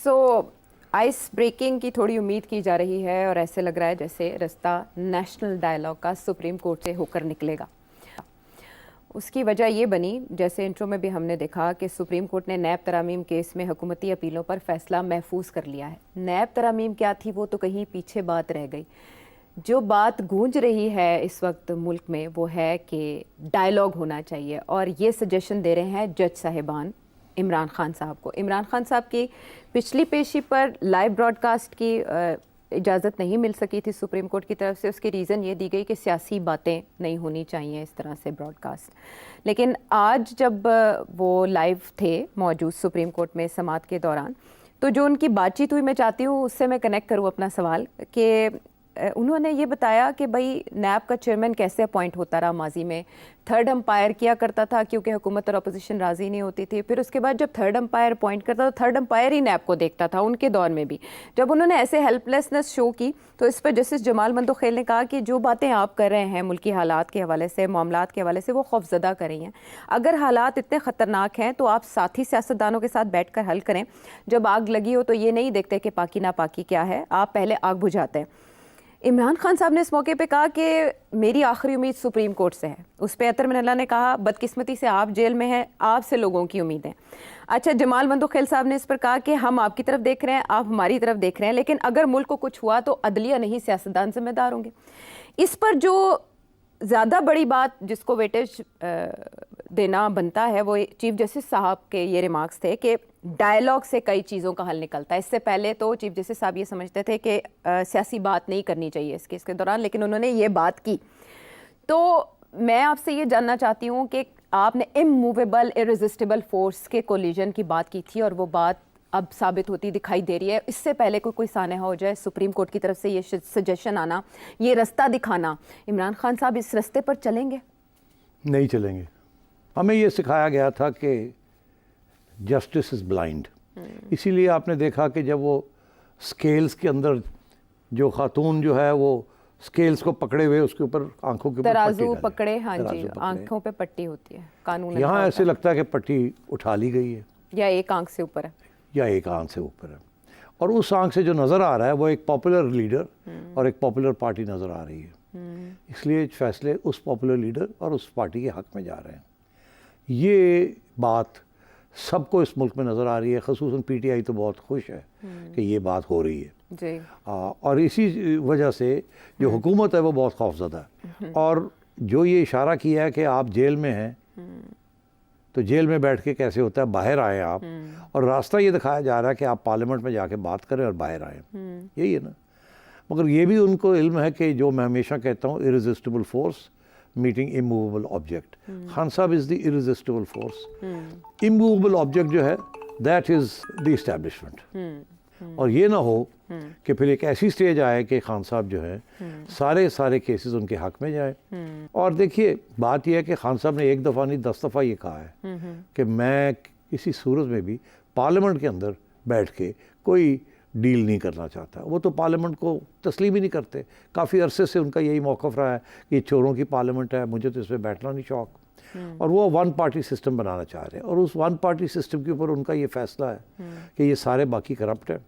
سو ice breaking کی تھوڑی امید کی جا رہی ہے اور ایسے لگ رہا ہے جیسے رستہ نیشنل ڈائیلاگ کا سپریم کورٹ سے ہو کر نکلے گا. اس کی وجہ یہ بنی، جیسے انٹرو میں بھی ہم نے دیکھا، کہ سپریم کورٹ نے نیب ترامیم کیس میں حکومتی اپیلوں پر فیصلہ محفوظ کر لیا ہے. نیب ترامیم کیا تھی وہ تو کہیں پیچھے بات رہ گئی. جو بات گونج رہی ہے اس وقت ملک میں وہ ہے کہ ڈائیلاگ ہونا چاہیے، اور یہ سجیشن دے رہے ہیں جج صاحبان عمران خان صاحب کو. عمران خان صاحب کی پچھلی پیشی پر لائیو براڈ کاسٹ کی اجازت نہیں مل سکی تھی سپریم کورٹ کی طرف سے. اس کی ریزن یہ دی گئی کہ سیاسی باتیں نہیں ہونی چاہیے اس طرح سے براڈ کاسٹ. لیکن آج جب وہ لائیو تھے موجود سپریم کورٹ میں سماعت کے دوران، تو جو ان کی بات چیت ہوئی، میں چاہتی ہوں اس سے میں کنیکٹ کروں اپنا سوال، کہ انہوں نے یہ بتایا کہ بھائی نیب کا چیئرمین کیسے اپوائنٹ ہوتا رہا ماضی میں. تھرڈ امپائر کیا کرتا تھا کیونکہ حکومت اور اپوزیشن راضی نہیں ہوتی تھی. پھر اس کے بعد جب تھرڈ امپائر اپوائنٹ کرتا تو تھرڈ امپائر ہی نیب کو دیکھتا تھا ان کے دور میں بھی. جب انہوں نے ایسے ہیلپ لیسنس شو کی تو اس پر جسٹس جمال مندوخیل نے کہا کہ جو باتیں آپ کر رہے ہیں ملکی حالات کے حوالے سے، معاملات کے حوالے سے، وہ خوفزدہ کر رہی ہیں. اگر حالات اتنے خطرناک ہیں تو آپ ساتھی سیاستدانوں کے ساتھ بیٹھ کر حل کریں. جب آگ لگی ہو تو یہ نہیں دیکھتے کہ پاکی ناپاکی کیا ہے، آپ پہلے آگ بجھاتے ہیں. عمران خان صاحب نے اس موقع پہ کہا کہ میری آخری امید سپریم کورٹ سے ہے. اس پہ اطہر من اللہ نے کہا بدقسمتی سے آپ جیل میں ہیں، آپ سے لوگوں کی امید ہے. اچھا، جمال مندوخیل صاحب نے اس پر کہا کہ ہم آپ کی طرف دیکھ رہے ہیں، آپ ہماری طرف دیکھ رہے ہیں، لیکن اگر ملک کو کچھ ہوا تو عدلیہ نہیں سیاستدان ذمہ دار ہوں گے. اس پر جو زیادہ بڑی بات جس کو ویٹیج دینا بنتا ہے وہ چیف جسٹس صاحب کے یہ ریمارکس تھے کہ ڈائیلاگ سے کئی چیزوں کا حل نکلتا ہے. اس سے پہلے تو چیف جسٹس صاحب یہ سمجھتے تھے کہ سیاسی بات نہیں کرنی چاہیے اس کیس کے دوران، لیکن انہوں نے یہ بات کی. تو میں آپ سے یہ جاننا چاہتی ہوں کہ آپ نے اموویبل ارریزسٹیبل فورس کے کولیجن کی بات کی تھی، اور وہ بات اب ثابت ہوتی دکھائی دے رہی ہے. اس سے پہلے کوئی سانحہ ہو جائے، سپریم کورٹ کی طرف سے یہ سجیشن آنا، یہ رستہ دکھانا، عمران خان صاحب اس رستے پر چلیں گے؟ نہیں چلیں گے. ہمیں یہ سکھایا گیا تھا کہ جسٹس از بلائنڈ. اسی لیے آپ نے دیکھا کہ جب وہ سکیلز کے اندر جو خاتون جو ہے وہ سکیلز کو پکڑے ہوئے اس کے اوپر آنکھوں کے اوپر ترازو پکڑے، ہاں جی، آنکھوں پہ پٹی ہوتی ہے قانون. یہاں ایسے لگتا ہے کہ پٹی اٹھا لی گئی ہے، یا ایک آنکھ سے اوپر ہے، یا ایک آنکھ سے اوپر ہے. اور اس آنکھ سے جو نظر آ رہا ہے وہ ایک پاپولر لیڈر اور ایک پاپولر پارٹی نظر آ رہی ہے. اس لیے فیصلے اس پاپولر لیڈر اور اس پارٹی کے حق میں جا رہے ہیں. یہ بات سب کو اس ملک میں نظر آ رہی ہے. خصوصاً پی ٹی آئی تو بہت خوش ہے کہ یہ بات ہو رہی ہے جی. اور اسی وجہ سے جو حکومت ہے وہ بہت خوفزدہ ہے. اور جو یہ اشارہ کیا ہے کہ آپ جیل میں ہیں تو جیل میں بیٹھ کے کیسے ہوتا ہے، باہر آئیں آپ، اور راستہ یہ دکھایا جا رہا ہے کہ آپ پارلیمنٹ میں جا کے بات کریں اور باہر آئیں. یہی ہے نا. مگر یہ بھی ان کو علم ہے کہ جو میں ہمیشہ کہتا ہوں، irresistible force meeting immovable object. Khan صاحب از دی irresistible force. immovable object جو ہے that is the establishment. اور یہ نہ ہو کہ پھر ایک ایسی سٹیج آئے کہ خان صاحب جو ہے سارے کیسز ان کے حق میں جائیں. اور دیکھیے بات یہ ہے کہ خان صاحب نے ایک دفعہ نہیں 10 دفعہ یہ کہا ہے کہ میں کسی صورت میں بھی پارلیمنٹ کے اندر بیٹھ کے کوئی ڈیل نہیں کرنا چاہتا. وہ تو پارلیمنٹ کو تسلیم ہی نہیں کرتے. کافی عرصے سے ان کا یہی موقف رہا ہے کہ یہ چوروں کی پارلیمنٹ ہے، مجھے تو اس میں بیٹھنا نہیں شوق. اور وہ ون پارٹی سسٹم بنانا چاہ رہے ہیں، اور اس ون پارٹی سسٹم کے اوپر ان کا یہ فیصلہ ہے کہ یہ سارے باقی کرپٹ ہیں.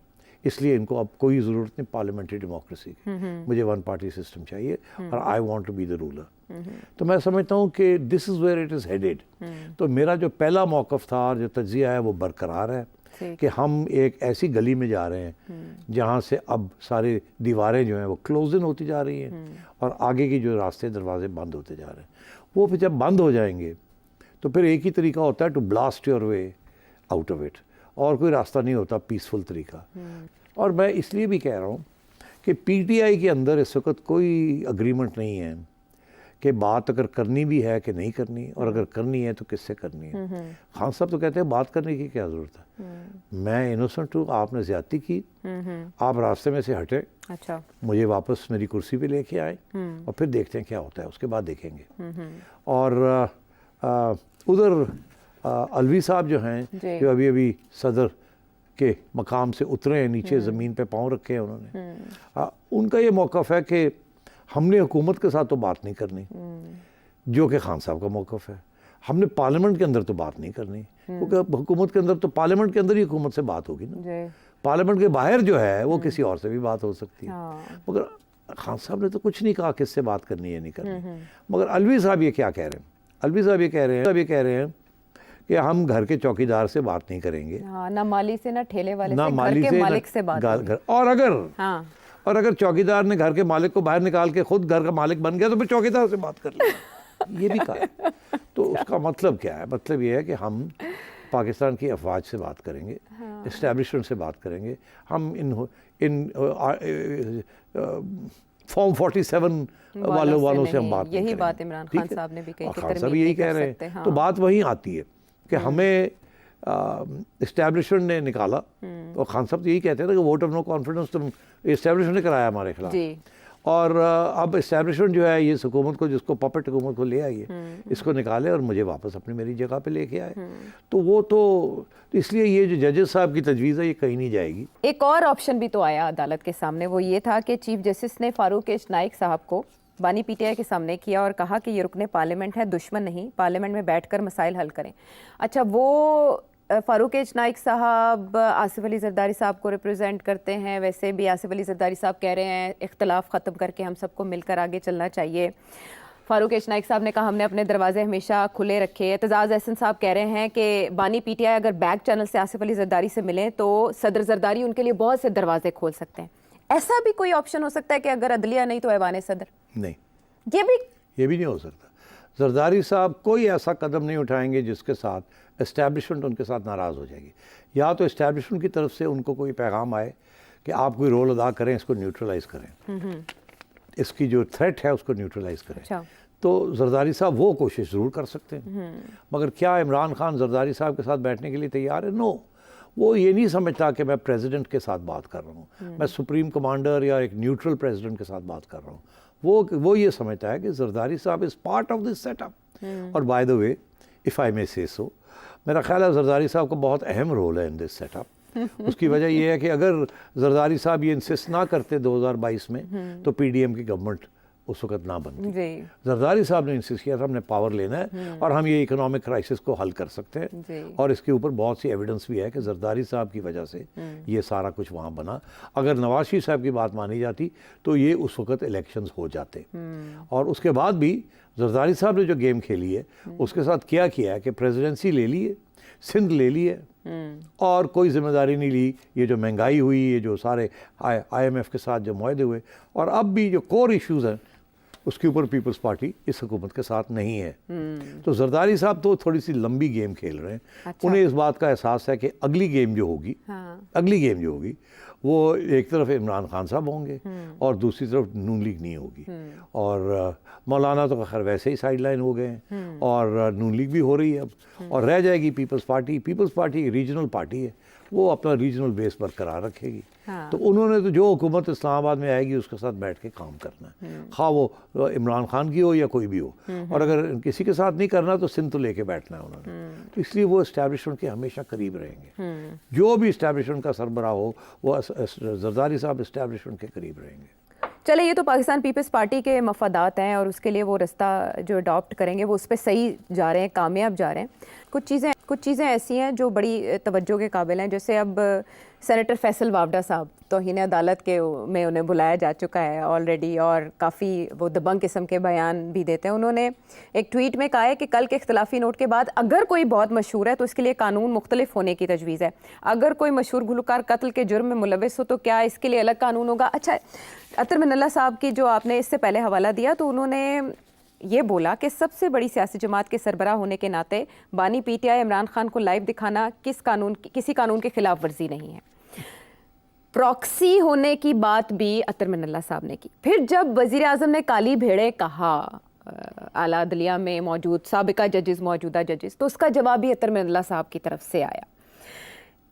اس لیے ان کو اب کوئی ضرورت نہیں پارلیمنٹری ڈیموکریسی کی. مجھے ون پارٹی سسٹم چاہیے اور I want to be the ruler. تو میں سمجھتا ہوں کہ this is where it is headed. تو میرا جو پہلا موقف تھا اور جو تجزیہ ہے وہ برقرار ہے کہ ہم ایک ایسی گلی میں جا رہے ہیں جہاں سے اب سارے دیواریں جو ہیں وہ کلوز ان ہوتی جا رہی ہیں اور آگے کی جو راستے دروازے بند ہوتے جا رہے ہیں. وہ پھر جب بند ہو جائیں گے تو پھر ایک ہی طریقہ ہوتا ہے to blast your way out of it, اور کوئی راستہ نہیں ہوتا پیسفل طریقہ. اور میں اس لیے بھی کہہ رہا ہوں کہ پی ٹی آئی کے اندر اس وقت کوئی اگریمنٹ نہیں ہے کہ بات اگر کرنی بھی ہے کہ نہیں کرنی، اور اگر کرنی ہے تو کس سے کرنی ہے. خان صاحب تو کہتے ہیں بات کرنے کی کیا ضرورت ہے، میں انوسنٹ ہوں، آپ نے زیادتی کی، آپ راستے میں سے ہٹے، اچھا مجھے واپس میری کرسی پہ لے کے آئیں اور پھر دیکھتے ہیں کیا ہوتا ہے، اس کے بعد دیکھیں گے. اور ادھر الوی صاحب جو ہیں جو ابھی صدر کے مقام سے اترے ہیں، نیچے زمین پہ پاؤں رکھے ہیں انہوں نے، ان کا یہ موقف ہے کہ ہم نے حکومت کے ساتھ تو بات نہیں کرنی، جو کہ خان صاحب کا موقف ہے. ہم نے پارلیمنٹ کے اندر تو بات نہیں کرنی، کیونکہ حکومت کے اندر تو پارلیمنٹ کے اندر ہی حکومت سے بات ہوگی نا، پارلیمنٹ کے باہر جو ہے وہ کسی اور سے بھی بات ہو سکتی ہے۔ مگر خان صاحب نے تو کچھ نہیں کہا کس سے بات کرنی ہے نہیں کرنی، مگر الوی صاحب یہ کیا کہہ رہے ہیں، الوی صاحب یہ کہہ رہے ہیں کہ ہم گھر کے چوکیدار سے بات نہیں کریں گے، نہ مالی سے، نہ ٹھیلے والے نہ سے، مالی گھر سے، کے مالک سے بات ہوگی۔ اور اگر چوکیدار نے گھر کے مالک کو باہر نکال کے خود گھر کا مالک بن گیا تو پھر چوکیدار سے بات کر لیں، یہ بھی کہا۔ تو اس کا مطلب کیا ہے؟ مطلب یہ ہے کہ ہم پاکستان کی افواج سے بات کریں گے، اسٹیبلشمنٹ سے بات کریں گے، ہم ان فارم 47 والوں سے ہم بات نہیں کریں گے۔ یہی بات عمران خان صاحب نے بھی کہی کہ خان صاحب یہی کہہ رہے ہیں، تو بات وہیں آتی ہے کہ ہمیں اسٹیبلشمنٹ نے نکالا، اور خان صاحب تو یہی کہتے ہیں کہ ووٹ آف نو کانفیڈنس تو اسٹیبلشمنٹ نے کرایا ہمارے خلاف، اور اب اسٹیبلشمنٹ جو ہے یہ حکومت کو، جس کو پپٹ حکومت کو لے آئی ہے، اس کو نکالے اور مجھے واپس اپنی میری جگہ پہ لے کے آئے، تو وہ تو اس لیے یہ جو ججز صاحب کی تجویز ہے یہ کہیں نہیں جائے گی۔ ایک اور آپشن بھی تو آیا عدالت کے سامنے، وہ یہ تھا کہ چیف جسٹس نے فاروق ایچ نائک صاحب کو بانی پی ٹی آئی کے سامنے کیا اور کہا کہ یہ رکن پارلیمنٹ ہے، دشمن نہیں، پارلیمنٹ میں بیٹھ کر مسائل حل کریں۔ اچھا، وہ فاروق ایچ نائک صاحب آصف علی زرداری صاحب کو ریپرزینٹ کرتے ہیں، ویسے بھی آصف علی زرداری صاحب کہہ رہے ہیں اختلاف ختم کر کے ہم سب کو مل کر آگے چلنا چاہیے۔ فاروق ایچ نائک صاحب نے کہا ہم نے اپنے دروازے ہمیشہ کھلے رکھے۔ اعتزاز احسن صاحب کہہ رہے ہیں کہ بانی پی ٹی آئی اگر بیک چینل سے آصف علی زرداری سے ملیں تو صدر زرداری ان کے لیے بہت سے دروازے کھول سکتے ہیں۔ ایسا بھی کوئی آپشن ہو سکتا ہے کہ اگر عدلیہ نہیں تو ایوان صدر؟ نہیں، یہ بھی نہیں ہو سکتا۔ زرداری صاحب کوئی ایسا قدم نہیں اٹھائیں گے جس کے ساتھ اسٹیبلشمنٹ ان کے ساتھ ناراض ہو جائے گی، یا تو اسٹیبلشمنٹ کی طرف سے ان کو کوئی پیغام آئے کہ آپ کوئی رول ادا کریں، اس کو نیوٹرلائز کریں، اس کی جو تھریٹ ہے اس کو نیوٹرلائز کریں، تو زرداری صاحب وہ کوشش ضرور کر سکتے ہیں۔ مگر کیا عمران خان زرداری صاحب کے ساتھ بیٹھنے کے لیے تیار ہے؟ نو، وہ یہ نہیں سمجھتا کہ میں پریزیڈنٹ کے ساتھ بات کر رہا ہوں، میں سپریم کمانڈر یا ایک نیوٹرل پریزیڈنٹ کے ساتھ بات کر رہا ہوں۔ وہ یہ سمجھتا ہے کہ زرداری صاحب is part of this setup اپ۔ اور by the way, if I مے سے سو، میرا خیال ہے زرداری صاحب کا بہت اہم رول ہے ان دس سیٹ اپ۔ اس کی وجہ یہ ہے کہ اگر زرداری صاحب یہ انسسٹ نہ کرتے 2022 میں تو پی ڈی ایم کی گورنمنٹ اس وقت نہ بنتی۔ زرداری صاحب نے انسسٹ کیا تھا ہم نے پاور لینا ہے اور ہم یہ اکنامک کرائسس کو حل کر سکتے ہیں، اور اس کے اوپر بہت سی ایویڈنس بھی ہے کہ زرداری صاحب کی وجہ سے یہ سارا کچھ وہاں بنا۔ اگر نواز شریف صاحب کی بات مانی جاتی تو یہ اس وقت الیکشنز ہو جاتے، اور اس کے بعد بھی زرداری صاحب نے جو گیم کھیلی ہے اس کے ساتھ کیا ہے کہ پریزیڈنسی لے لی ہے، سندھ لے لی ہے، اور کوئی ذمہ داری نہیں لی۔ یہ جو مہنگائی ہوئی، یہ جو سارے آئی ایم ایف کے ساتھ جو معاہدے ہوئے، اور اب بھی جو کور ایشوز ہیں اس کے اوپر پیپلز پارٹی اس حکومت کے ساتھ نہیں ہے۔ تو زرداری صاحب تو تھوڑی سی لمبی گیم کھیل رہے ہیں۔ انہیں اس بات کا احساس ہے کہ اگلی گیم جو ہوگی وہ ایک طرف عمران خان صاحب ہوں گے اور دوسری طرف نون لیگ نہیں ہوگی، اور مولانا تو خیر ویسے ہی سائڈ لائن ہو گئے ہیں، اور نون لیگ بھی ہو رہی ہے اب، اور رہ جائے گی پیپلز پارٹی۔ پیپلز پارٹی ایک ریجنل پارٹی ہے، وہ اپنا ریجنل بیس برقرار رکھے گی۔ تو انہوں نے تو جو حکومت اسلام آباد میں آئے گی اس کے ساتھ بیٹھ کے کام کرنا ہے، خواہ وہ عمران خان کی ہو یا کوئی بھی ہو، اور اگر کسی کے ساتھ نہیں کرنا تو سندھ تو لے کے بیٹھنا ہے انہوں نے۔ تو اس لیے وہ اسٹیبلشمنٹ کے ہمیشہ قریب رہیں گے، جو بھی اسٹیبلشمنٹ کا سربراہ ہو وہ زرداری صاحب اسٹیبلشمنٹ کے قریب رہیں گے۔ چلے، یہ تو پاکستان پیپلز پارٹی کے مفادات ہیں اور اس کے لیے وہ رستہ جو اڈاپٹ کریں گے وہ اس پہ صحیح جا رہے ہیں، کامیاب جا رہے ہیں۔ کچھ چیزیں ایسی ہیں جو بڑی توجہ کے قابل ہیں، جیسے اب سینیٹر فیصل وافڈہ صاحب توہین عدالت کے میں انہیں بلایا جا چکا ہے آلریڈی، اور کافی وہ دبنگ قسم کے بیان بھی دیتے ہیں۔ انہوں نے ایک ٹویٹ میں کہا ہے کہ کل کے اختلافی نوٹ کے بعد اگر کوئی بہت مشہور ہے تو اس کے لیے قانون مختلف ہونے کی تجویز ہے۔ اگر کوئی مشہور گلوکار قتل کے جرم میں ملوث ہو تو کیا اس کے لیے الگ قانون ہوگا؟ اچھا، عطر من اللہ صاحب کی جو آپ نے اس سے پہلے حوالہ دیا تو انہوں نے یہ بولا کہ سب سے بڑی سیاسی جماعت کے سربراہ ہونے کے ناطے بانی P T I Imran Khan کو لائیو دکھانا کسی قانون کی خلاف ورزی نہیں ہے۔ پراکسی ہونے کی بات بھی عطر من اللہ صاحب نے کی۔ پھر جب وزیر اعظم نے کالی بھیڑے کہا اعلیٰ عدلیہ میں موجود سابقہ ججز، موجودہ ججز، تو اس کا جواب بھی عطر من اللہ صاحب کی طرف سے آیا۔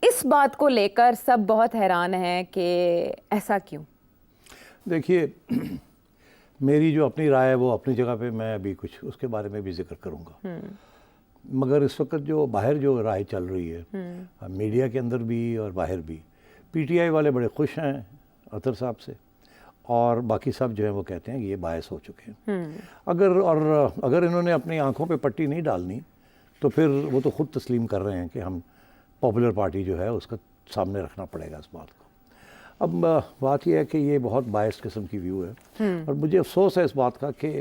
اس بات کو لے کر سب بہت حیران ہیں کہ ایسا کیوں؟ دیکھیے، میری جو اپنی رائے ہے وہ اپنی جگہ پہ میں ابھی کچھ اس کے بارے میں بھی ذکر کروں گا، مگر اس وقت جو باہر جو رائے چل رہی ہے میڈیا کے اندر بھی اور باہر بھی، پی ٹی آئی والے بڑے خوش ہیں عطر صاحب سے، اور باقی سب جو ہیں وہ کہتے ہیں کہ یہ باعث ہو چکے ہیں۔ اگر انہوں نے اپنی آنکھوں پہ پٹی نہیں ڈالنی تو پھر وہ تو خود تسلیم کر رہے ہیں کہ ہم پاپولر پارٹی جو ہے اس کا سامنے رکھنا پڑے گا اس بات کو. اب بات یہ ہے کہ یہ بہت باعث قسم کی ویو ہے اور مجھے افسوس ہے اس بات کا کہ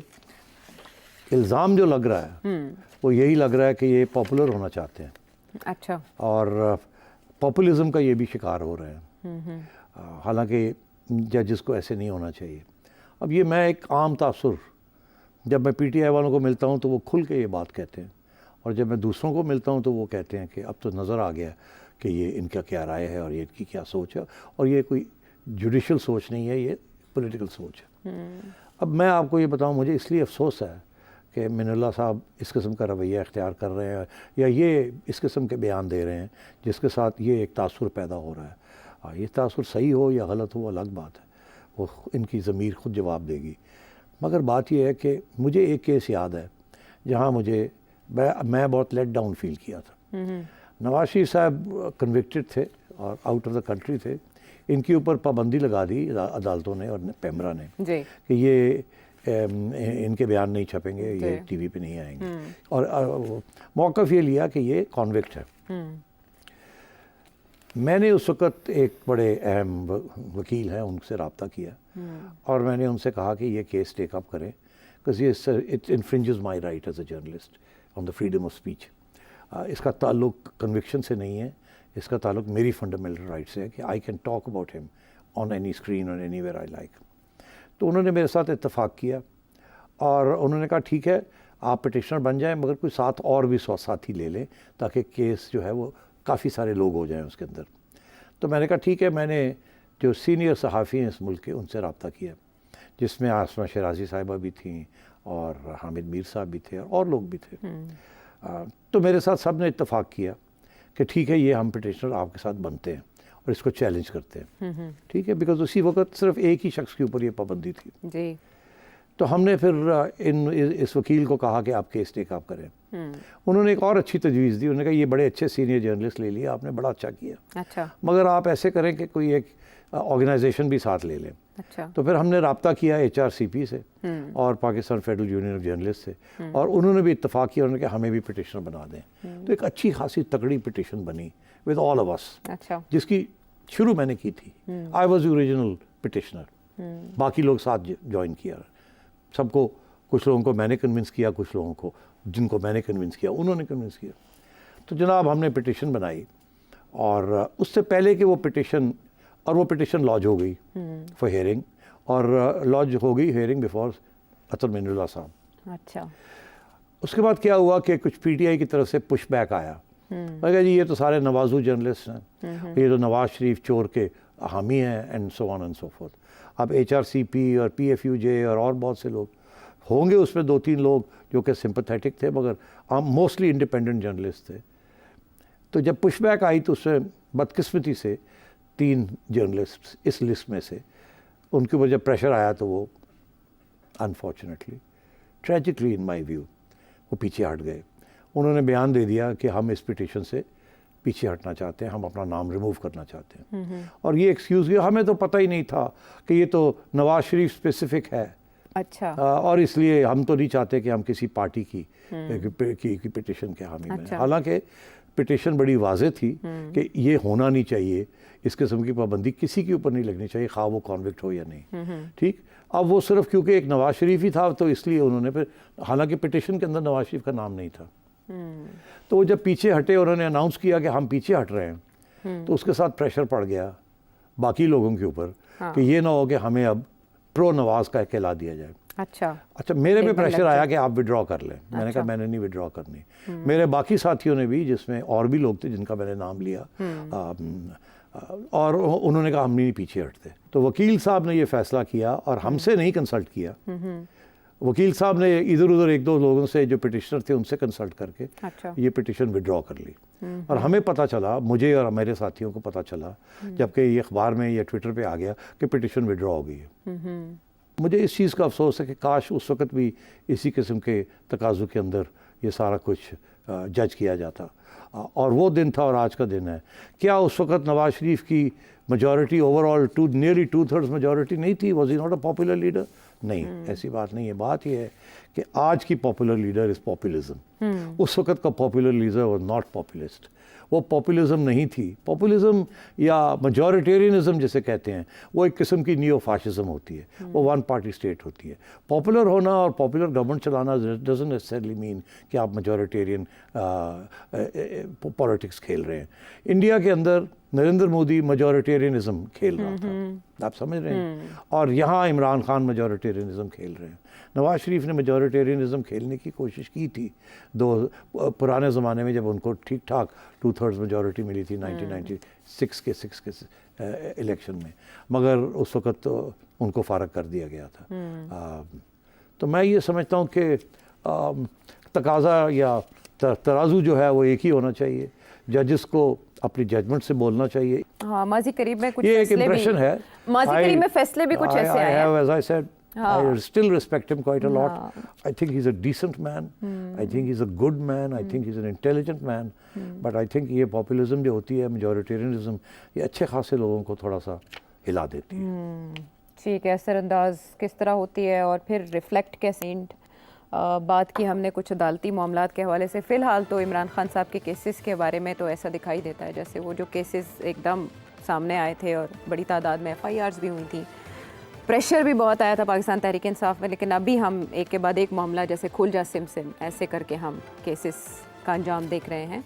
الزام جو لگ رہا ہے وہ یہی لگ رہا ہے کہ یہ پاپولر ہونا چاہتے ہیں. اچھا. اور پاپولزم کا یہ بھی شکار ہو رہے ہیں حالانکہ ججز کو ایسے نہیں ہونا چاہیے. اب یہ میں ایک عام تاثر جب میں پی ٹی آئی والوں کو ملتا ہوں تو وہ کھل کے یہ بات کہتے ہیں اور جب میں دوسروں کو ملتا ہوں تو وہ کہتے ہیں کہ اب تو نظر آ گیا کہ یہ ان کا کیا رائے ہے اور یہ ان کی کیا سوچ ہے اور یہ کوئی جوڈیشل سوچ نہیں ہے, یہ پولیٹیکل سوچ ہے. اب میں آپ کو یہ بتاؤں مجھے اس لیے افسوس ہے کہ من اللہ صاحب اس قسم کا رویہ اختیار کر رہے ہیں یا یہ اس قسم کے بیان دے رہے ہیں جس کے ساتھ یہ ایک تاثر پیدا ہو رہا ہے. یہ تاثر صحیح ہو یا غلط ہو الگ بات ہے, وہ ان کی ضمیر خود جواب دے گی. مگر بات یہ ہے کہ مجھے ایک کیس یاد ہے جہاں میں بہت لیٹ ڈاؤن فیل کیا تھا. نواز شریف صاحب کنوکٹڈ تھے اور آؤٹ آف دا کنٹری تھے. ان کے اوپر پابندی لگا دی عدالتوں نے اور پیمرا نے کہ یہ ان کے بیان نہیں چھپیں گے, یہ ٹی وی پہ نہیں آئیں گے. اور موقف یہ لیا کہ یہ کانوکٹ ہے. میں نے اس وقت ایک بڑے اہم وکیل ہیں ان سے رابطہ کیا اور میں نے ان سے کہا کہ یہ کیس ٹیک اپ کریں because it infringes my right as a journalist on the freedom of speech. اس کا تعلق کنوکشن سے نہیں ہے, اس کا تعلق میری فنڈامنٹل رائٹ سے ہے کہ I can talk about him on any screen or anywhere I like. تو انہوں نے میرے ساتھ اتفاق کیا اور انہوں نے کہا ٹھیک ہے آپ پٹیشنر بن جائیں مگر کوئی ساتھ اور بھی ساتھی لے لیں تاکہ کیس جو ہے وہ کافی سارے لوگ ہو جائیں اس کے اندر. تو میں نے کہا ٹھیک ہے. میں نے جو سینئر صحافی ہیں اس ملک کے ان سے رابطہ کیا جس میں آسمہ شیرازی صاحبہ بھی تھیں اور حامد میر صاحب بھی تھے اور لوگ بھی تھے. تو میرے ساتھ سب نے اتفاق کیا کہ ٹھیک ہے یہ ہم پٹیشنر آپ کے ساتھ بنتے ہیں اور اس کو چیلنج کرتے ہیں. ٹھیک ہے, بیکاز اسی وقت صرف ایک ہی شخص کے اوپر یہ پابندی تھی. جی. تو ہم نے پھر اس وکیل کو کہا کہ آپ کیس ٹیک اپ کریں. انہوں نے ایک اور اچھی تجویز دی. انہوں نے کہا یہ بڑے اچھے سینئر جرنلسٹ لے لیے آپ نے, بڑا اچھا کیا. اچھا. مگر آپ ایسے کریں کہ کوئی ایک آرگنائزیشن بھی ساتھ لے لیں. اچھا. تو پھر ہم نے رابطہ کیا HRCP سے اور Pakistan federal union of journalist سے اور انہوں نے بھی اتفاق کیا. انہوں نے کہا ہمیں بھی پٹیشنر بنا دیں. تو ایک اچھی خاصی تگڑی پٹیشن بنی ود آل آف اس. اچھا. جس کی شروع میں نے کی تھی. I was original petitioner. باقی لوگ ساتھ جوائن کیا. سب کو, کچھ لوگوں کو میں نے کنونس کیا, کچھ لوگوں کو جن کو میں نے کنونس کیا انہوں نے کنونس کیا. تو جناب ہم نے پٹیشن بنائی اور اس سے پہلے کہ وہ پٹیشن لانچ ہو گئی فار ہیئرنگ اور لانچ ہو گئی ہیئرنگ بیفور اطہر من اللہ صاحب. اچھا. اس کے بعد کیا ہوا کہ کچھ PTI کی طرف سے پش بیک آیا. میں کہا جی یہ تو سارے نوازو جرنلسٹ ہیں, یہ تو نواز شریف چور کے حامی ہیں and so on and so forth. اب HRCP اور PFUJ اور بہت سے لوگ ہوں گے اس میں 2-3 لوگ جو کہ سمپتھیٹک تھے مگر موسٹلی انڈیپینڈنٹ جرنلسٹ تھے. تو جب پش بیک آئی تو اس میں بدقسمتی سے 3 جرنلسٹ اس لسٹ میں سے ان کے اوپر جب پریشر آیا تو وہ انفارچونیٹلی ٹریجکلی ان مائی ویو وہ پیچھے ہٹ گئے. انہوں نے بیان دے دیا کہ ہم اس پٹیشن سے پیچھے ہٹنا چاہتے ہیں, ہم اپنا نام ریموو کرنا چاہتے ہیں. اور یہ ایکسکیوز کیا ہمیں تو پتہ ہی نہیں تھا کہ یہ تو نواز شریف اسپیسیفک ہے. اچھا. اور اس لیے ہم تو نہیں چاہتے کہ ہم کسی پارٹی کی پٹیشن کے حامی بنیں. حالانکہ پٹیشن بڑی واضح تھی کہ یہ ہونا نہیں چاہیے, اس قسم کی پابندی کسی کے اوپر نہیں لگنی چاہیے خواہ وہ کانوکٹ ہو یا نہیں. ٹھیک. اب وہ صرف کیونکہ ایک نواز شریف ہی تھا تو اس لیے انہوں نے پھر, حالانکہ پٹیشن کے اندر نواز شریف کا نام نہیں تھا. تو وہ جب پیچھے ہٹے انہوں نے اناؤنس کیا کہ ہم پیچھے ہٹ رہے ہیں تو اس کے ساتھ پریشر پڑ گیا باقی لوگوں کے اوپر کہ یہ نہ ہو کہ ہمیں اب پرو نواز کا کہلا دیا جائے. اچھا. میرے پہ پریشر آیا کہ آپ وڈرا کر لیں. میں نے کہا میں نے نہیں وڈرا کرنی. میرے باقی ساتھیوں نے بھی, جس میں اور بھی لوگ تھے جن کا میں نے نام لیا, اور انہوں نے کہا ہم نہیں پیچھے ہٹتے. تو وکیل صاحب نے یہ فیصلہ کیا اور ہم سے نہیں کنسلٹ کیا. وکیل صاحب نے ادھر ادھر 1-2 لوگوں سے جو پٹیشنر تھے ان سے کنسلٹ کر کے یہ پٹیشن وڈرا کر لی. اور ہمیں پتہ چلا, مجھے اور میرے ساتھیوں کو پتہ چلا جبکہ یہ اخبار میں یا ٹویٹر پہ آ گیا کہ پٹیشن وڈرا ہو گئی ہے. مجھے اس چیز کا افسوس ہے کہ کاش اس وقت بھی اسی قسم کے تقاضوں کے اندر یہ سارا کچھ جج کیا جاتا. اور وہ دن تھا اور آج کا دن ہے. کیا اس وقت نواز شریف کی majority over all nearly 2/3 majority نہیں تھی؟ Was he not a popular leader? نہیں ایسی بات نہیں ہے. بات یہ ہے کہ آج کی پاپولر لیڈر از پاپولزم. اس وقت کا popular leader was not populist. وہ پاپولزم نہیں تھی. پاپولزم یا میجورٹیرینزم جسے کہتے ہیں وہ ایک قسم کی نیو فاشزم ہوتی ہے, وہ ون پارٹی اسٹیٹ ہوتی ہے. پاپولر ہونا اور پاپولر گورنمنٹ چلانا ڈزنٹ نیسسرلی مین کہ آپ میجورٹیرین پالیٹکس کھیل رہے ہیں. انڈیا کے اندر نریندر مودی میجورٹیرینزم کھیل رہا تھا, آپ سمجھ رہے ہیں, اور یہاں عمران خان میجورٹیرینزم کھیل رہے ہیں. نواز شریف نے میجورٹیرینزم کھیلنے کی کوشش کی تھی پرانے زمانے میں جب ان کو ٹھیک ٹھاک 2/3 میجورٹی ملی تھی 1996 کے الیکشن میں, مگر اس وقت ان کو فارغ کر دیا گیا تھا. تو میں یہ سمجھتا ہوں کہ تقاضا یا ترازو جو ہے وہ ایک ہی ہونا چاہیے. ججز کو اپنی ججمنٹ سے بولنا چاہیے. ہاں, ماضی قریب میں کچھ یہ ایک فیصلے امپریشن ہے. ماضی قریب میں فیصلے بھی کچھ ایسے آئے ہیں. As I said, I still respect him quite a lot. I think he's a decent man. I think he's a good man. I think he's an intelligent man. But I think یہ populism جو ہوتی ہے, میجورٹیرینزم, یہ اچھے خاصے لوگوں کو تھوڑا سا ہلا دیتی ہے. ٹھیک ہے, اثر انداز کس طرح ہوتی ہے اور پھر ریفلیکٹ کیسے. بات کی ہم نے کچھ عدالتی معاملات کے حوالے سے. فی الحال تو عمران خان صاحب کے کیسز کے بارے میں تو ایسا دکھائی دیتا ہے جیسے وہ جو کیسز ایک دم سامنے آئے تھے اور بڑی تعداد میں FIRs بھی ہوئی تھیں, پریشر بھی بہت آیا تھا پاکستان تحریک انصاف میں. لیکن ابھی ہم ایک کے بعد ایک معاملہ جیسے کھل جا سم ایسے کر کے ہم کیسز کا انجام دیکھ رہے ہیں.